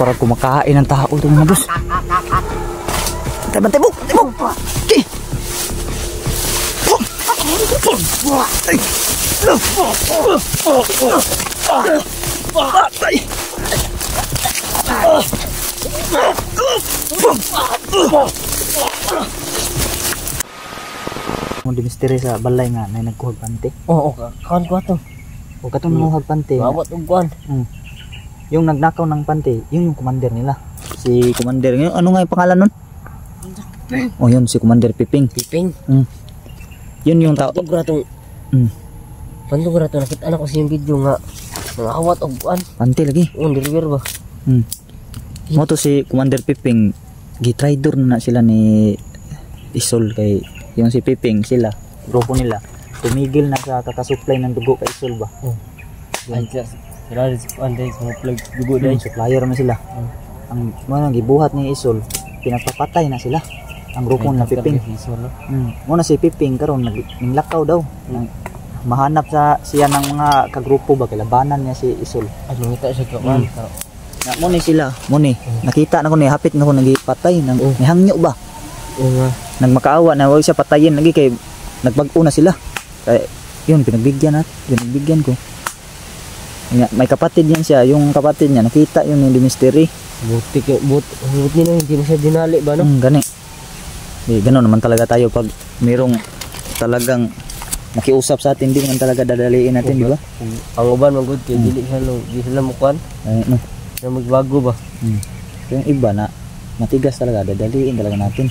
para kumakain ng tao ito mga boss. Bantay mo! Okay! Mo di misteri sa balay nga na nagkuhag pante. Oo, kawan ko ato. O katong nanguhag pante. Mabot og kuan. Yung nagnakaw ng pante, yun yung commander nila. Si commander, ano nga yung pangalan nun? Oh yun, si Commander Piping. Piping? Yun yung tao. Pantog ra tong... Pantog ra tong nakita ko sa yung video nga. Nangawat og kuan. Pante lagi. Deliver ba? Mo to si Commander Piping. Gitraidor na sila ni Isol kay yung si Piping sila, grupo nila. Tumigil na sa kakasupply ng dugo kay Isol ba? Ay, sila si Anday sa plug dugo dai. Supplier man sila. Ang mga gibuhat ni Isol, pinagpapatay na sila. Ang grupo na Piping. Muna si Piping karon naglakaw daw. Mahanap sa siya ng mga kagrupo ba kilabanan niya si Isol. Ano kita siya kawan. Na mo ni sila, mo ni. Nakita na ko ni hapit na ko nagipatay nang nihangyo ba. Nagmakaawa na wag siya patayin lagi kay nagbag-o na sila. Kaya yun pinagbigyan ko. May kapatid yan siya, yung kapatid niya nakita yun yung mystery. Buti nila hindi na siya dinali ba no? Gani. Gano'n naman talaga tayo pag mayroong talagang nakiusap sa atin, di naman talaga dadaliin natin, di ba? Ang uban magud kay dili sila mukuan. No. Na magbago ba? Yung iba na matigas talaga, dadaliin talaga natin.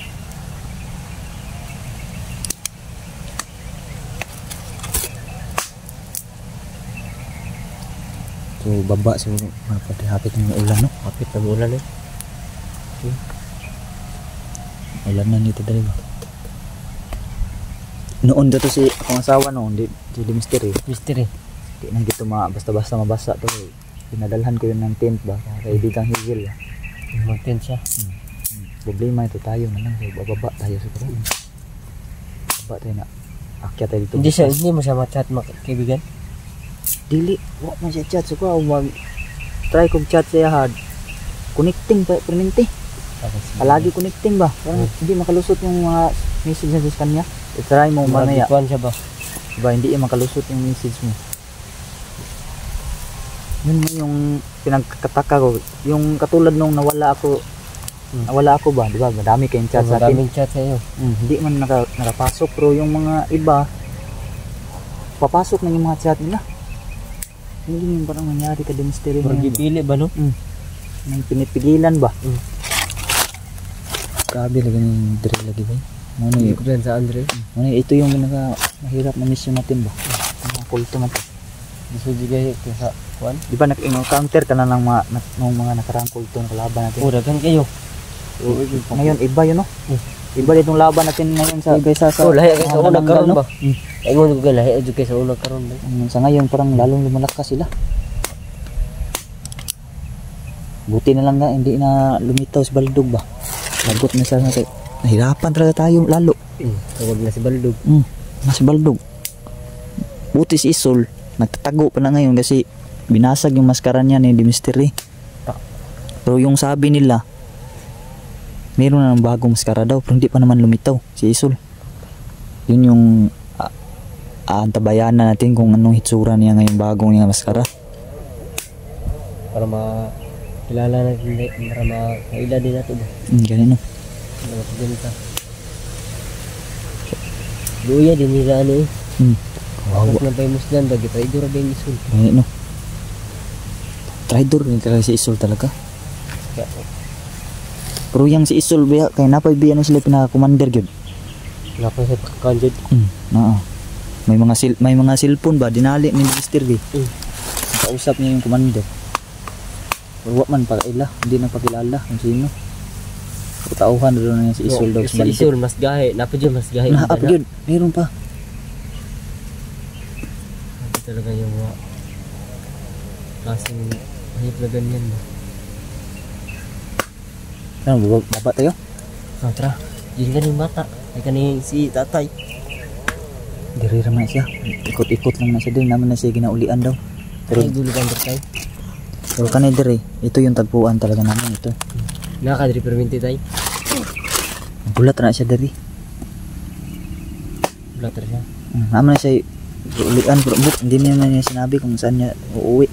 So baba siguro hapit ng ulan no? Hapit ng ulan eh. Ulan na nito dali ba? Noon dito si akong asawa noon, di mystery. Mystery. Di na dito basta-basta mabasa to. Pinadalhan ko yun ng tent ba? Kaibigang higil ba? Mag-tent siya. Problema ito tayo na lang. Bababa tayo siguro. Baba tayo na. Akyat tayo dito. Hindi mo siya ma-chat kaibigan? Dili. Wala man siya chat. So ko mag-try kong chat siya had. Connecting pa. Permanente. Palagi connecting ba? Parang hindi makalusot yung mga message sa kanya. I-try mo mamaya. Siya ba? Diba, hindi makalusot yung message mo. Yun yung pinagkataka ko. Yung katulad nung nawala ako ba? Diba, madami kayong chat sa akin. Madaming chat sa iyo. Hindi man nakapasok. Pero yung mga iba, papasok na yung mga chat nila. Hindi yung parang nangyari ka din mystery na yun. Pagpipili ba no? Yung pinipigilan ba? Grabe lagi yung drill lagi ba? Hindi ko dyan sa Andre. Ito yung mahirap na mission natin ba? Mga kulto natin. Gusto juga sa kuan? Di ba nag-counter ka na ng mga nakarang kulto na kalaban natin? Dagan kayo. Ngayon iba yun no? Iba ditong laban natin ngayon sa lahi kayo sa unang karon ba? Ingon ko lahi kayo sa unang karon ba? Sa ngayon parang lalong lumalakas sila. Buti na lang nga hindi na lumitaw si Baldog ba? Lagot na siya natin. Nahirapan talaga tayo lalo. Tawag na si Baldog. Si Baldog. Buti si Isol. Nagtatago pa na ngayon kasi binasag yung maskara niya ni Mystery. Pero yung sabi nila, meron na ng bagong maskara daw pero hindi pa naman lumitaw si Isol. Yun yung antabayan na natin kung anong hitsura niya ngayong bagong niya maskara. Para makilala natin, para makaila din natin ba? Ganun no. Ganito. Luya din nila ano eh. Wow. Tapos nampay muslan bagi traidor ba yung Isol? No. Traidor rin talaga si Isol talaga. Pero yung si Isol kaya napay biya na sila pinaka-commander gyud. Napay sa pagka-conjud. May mga cellphone ba dinali ni Mr. V. Kausap niya yung commander. Pero man pa ila, hindi na pakilala kung sino. Tauhan doon na si Isol daw. Si Isol mas gahe, napad yun mas gahe. Napad yun, meron pa. Hindi talaga yung klaseng mahirap na ganyan ba? Ano, baba tayo? Tara, yun ganing bata. Ay ganing si tatay. Diri naman siya. Ikot-ikot lang na siya din. Naman na siya ginaulian daw. Pero ay dulo bang tayo? Pero kanay dire, ito yung tagpuan talaga namin ito. Nakadiri perminti tayo. Bulat na siya dire. Blatter siya. Naman na siya ulian, pero hindi niya man niya sinabi kung saan niya uuwi.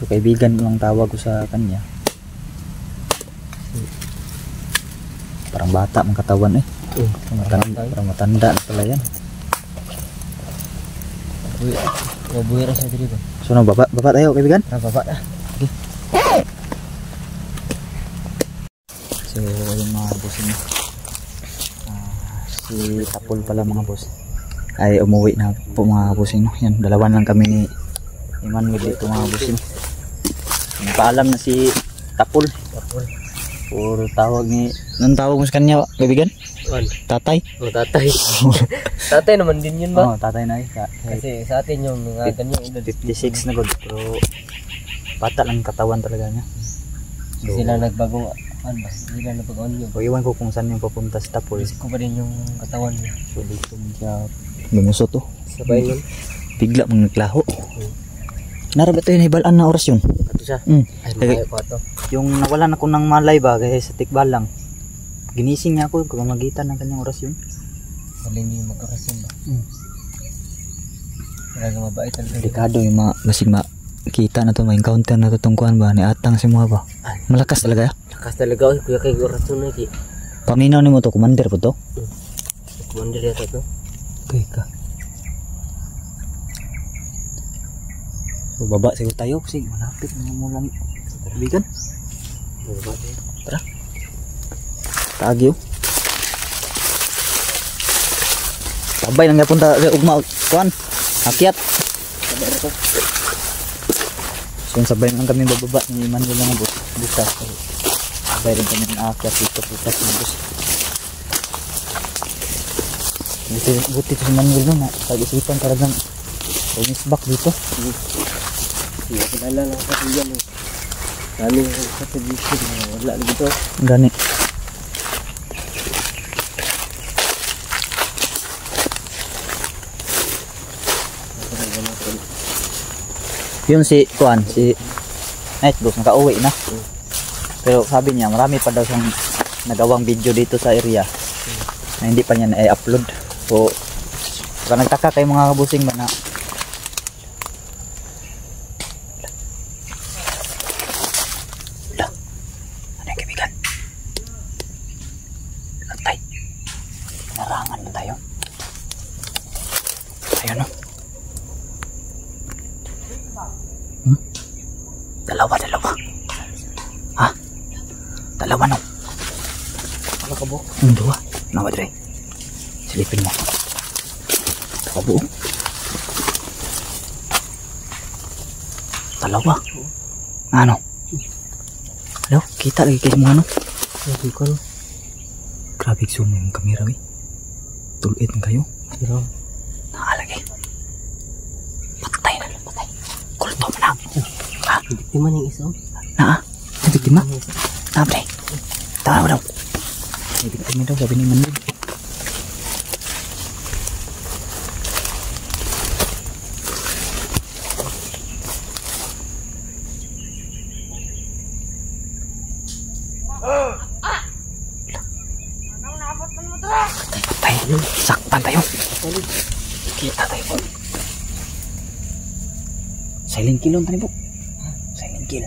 So kaibigan lang tawag ko sa kanya. Parang bata mang katawan eh. Parang matanda na pala yan. Mabuhay ra siya diri ba? So baba tayo kaibigan. Baba na. Okay. So yung mga boss niya. Si Tapol pala mga boss. Ay umuwi na po mga boss niyo. Yan, dalawan lang kami ni Emmanuel dito mga boss niyo. Nagpaalam na si Tapol. Puro tawag ni... Anong tawag mo sa kanya, kaibigan? Tatay? Oh, tatay. Tatay naman din yun ba? Oo, tatay na eh. Kasi sa atin yung mga ganyan edad. 56 na god. Pero bata lang katawan talaga niya. So, Sila nagbago, ano ba? Sila nagbago yun. so iwan ko kung saan yung papunta si Tapol. Kasi ko pa rin yung katawan niya. So dito mo siya lumusot to. Sabay yun. Bigla mong naglaho. Naraba ito yung hibalaan na oras yun. Ito siya. Ay, malayo pa ito. Yung nawalan ako ng malay ba kaya sa tikbal lang. Ginising niya ako kung magitan ng kanyang oras yun. Wala hindi yung magkakasin ba? Talaga mabait talaga. Delikado yung basig makita na to, ma-encounter na to tungkuhan ba, ni atang si mga ba. Malakas talaga ya? Lakas talaga. Kuya kay oras yun na. Paminaw ni mo to, commander po to? Commander yata to. Okay ka. So baba siguro tayo kasi malapit na mo lang. Kaibigan? Baba tayo. Tara. Taagyo. Sabay nang napunta sa ugma kuan. Akyat. So sabay lang kami bababa ni Emmanuel lang bus. Bukas. Sabay rin kami akyat dito bukas ng bus. Buti si Emmanuel no, pag-isipan talagang umis back dito. Hindi kilala lang sa kuya mo. Dami sa service wala lagi to. Gani. Yun si Kuan, si Nightboss nakauwi na. Pero sabi niya marami pa daw siyang nagawang video dito sa area na hindi pa niya na-upload. So baka nagtaka kayo mga kabusing ba na ano yung kaibigan? Lantay. Narangan na tayo. Ayun o. Dalawa. Ha? Dalawa no. Ano ka bo? Dua. Nawa dire. Silipin mo. Kabuo. Dalawa. Ano? Hello? Kita lagi kayo mga ano? Hindi ko no. Grabe zoom yung kamera eh. Tulit kayo. Pero Nakalagay. Patay na. Patay. Kulto mo na. Ha? biktima ng isa. Na? May biktima? Tabre. Tawa daw. May biktima daw sabi ni Manuel. Patay. Sakpan tayo. Kita tayo. Silent kill on tani po. Silent kill.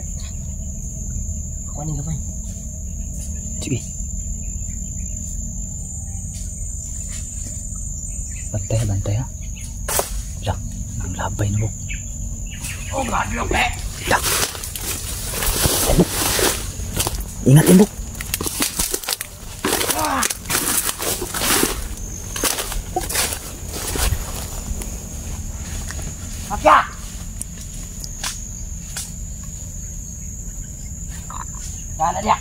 Ako ning gamay. Sige. Bantay ha. Lang, ang labay na mo. Oh, gadlok eh. Lang. Ingat din po. Mafia! Kala dia.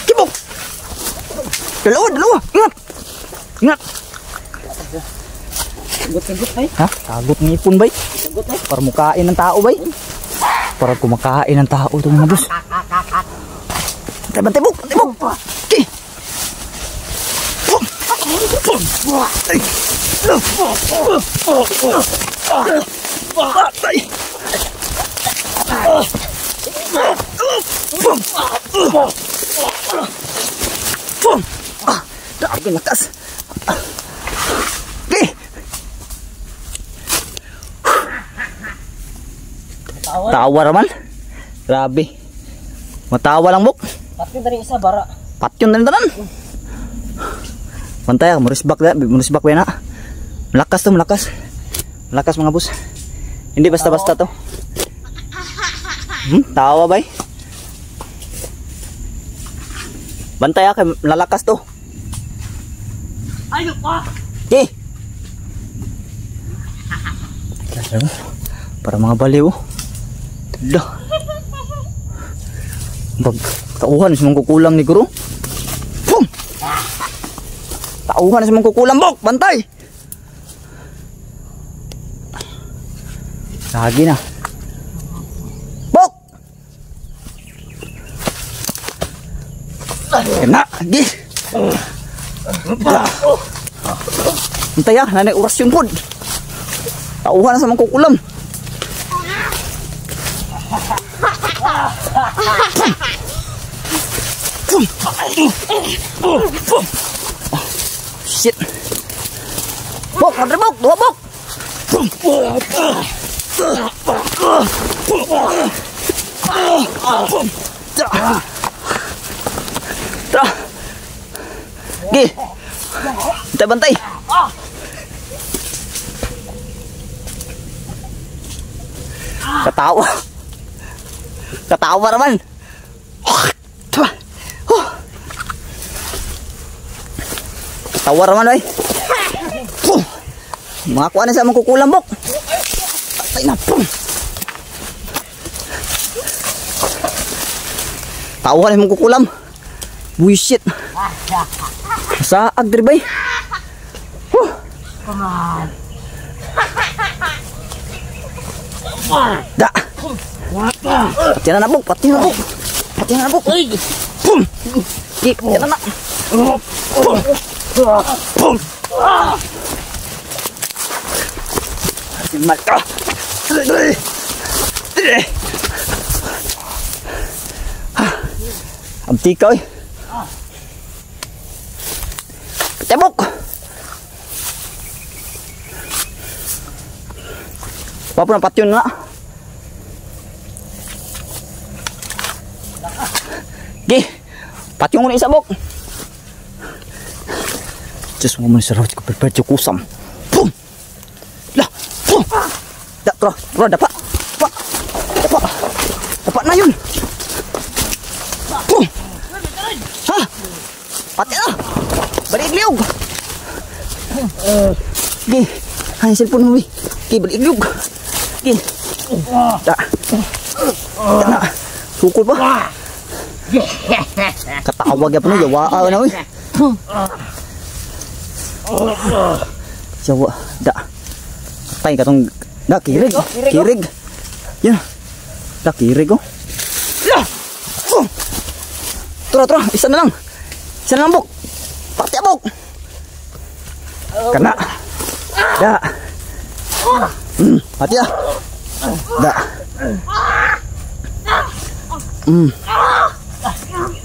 Kibok! Dalawa! Ingat! Sagot bay. Ha? Tagot ng ipon bay? Sagot bay. Para mukain ng tao bay? Para kumakain ng tao ito mga boss. Bantay buk! Okay! Patay! Grabe lakas. Okay. Tawa naman. Grabe. Matawa lang bok. Patyon tadi isa bara. Patyon na tanan. Pantay ako, murisbak na. Malakas to, malakas. Malakas mga boss. Hindi basta-basta to. Tawa bay. Bantay ako, lalakas to. Ayo pa. Okay. Para mga baliw. Dah. Tauhan sa mga kukulang ni guru. Pum! Tauhan sa mga kukulang bok. Bantay. Lagi na. Bok! Kena. Lagi. Bantay ah. Nanay oras yung pod. Tauhan sa mga kukulang. Shit. Bok, ada bok, dua bok. Gi. Bantai-bantai. Ketawa. Ketawa naman. Ketawa naman ay. Makakuha na sa mga kukulang bok. Patay na. Tawa na mga kukulam. Buisit. Saag diri bay. Da. Pati na bok, pati na bok. Pati na bok. Pum. Pati na. Malta. Amti ka oy. Tebok. Apa na patyon na. Gi. Patyon mo na isa bok. Just mo sa rawat ko prepare kusam. Pum. Lah. Pum. Bro, dapat. Dapat na yun. Pum. Ha? Pati na. Balik liog. Gi. Hanya cellphone mo. Gi, balik liog. Gi. Da. Na. Sukul pa. Katawag ya puno jawa na oi. Jawa da. Tay katong da kirig. Kirig. Ya. Da kirig oh. Tro, isa na lang. Isa na lang bok. Pati bok. Kena. Da. Pati ah. Da.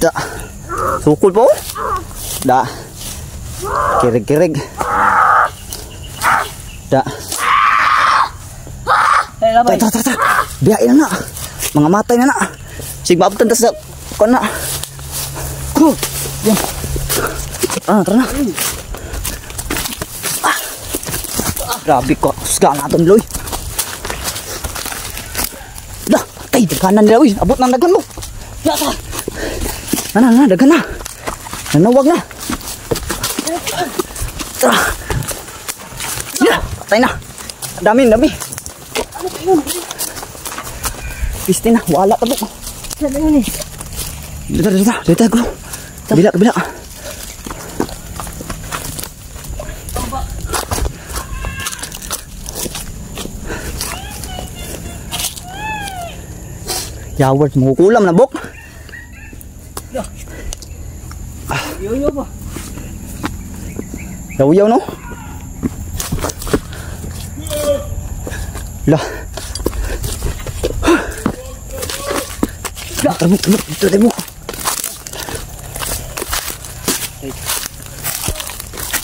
Da. Sukul po. Da. Kirig. Da. Ta. Biyain na. Mga matay na. Sig mabutan ta sa kon na. Yan. Tara na. Grabe ko. Susga natin loy. Dah, tay daghanan nila oy. Abot nang daghan mo. Ya ta. Na, daghan na. Nanawag na. Tara. Ya, patay na. Dami. Piste na, wala ta buk. Sana yun eh. Dito ko. Kabila. Yaward, makukulam na buk. Yo ba? Yaw-yaw no? Lah. Lah, tamo.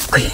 Okay.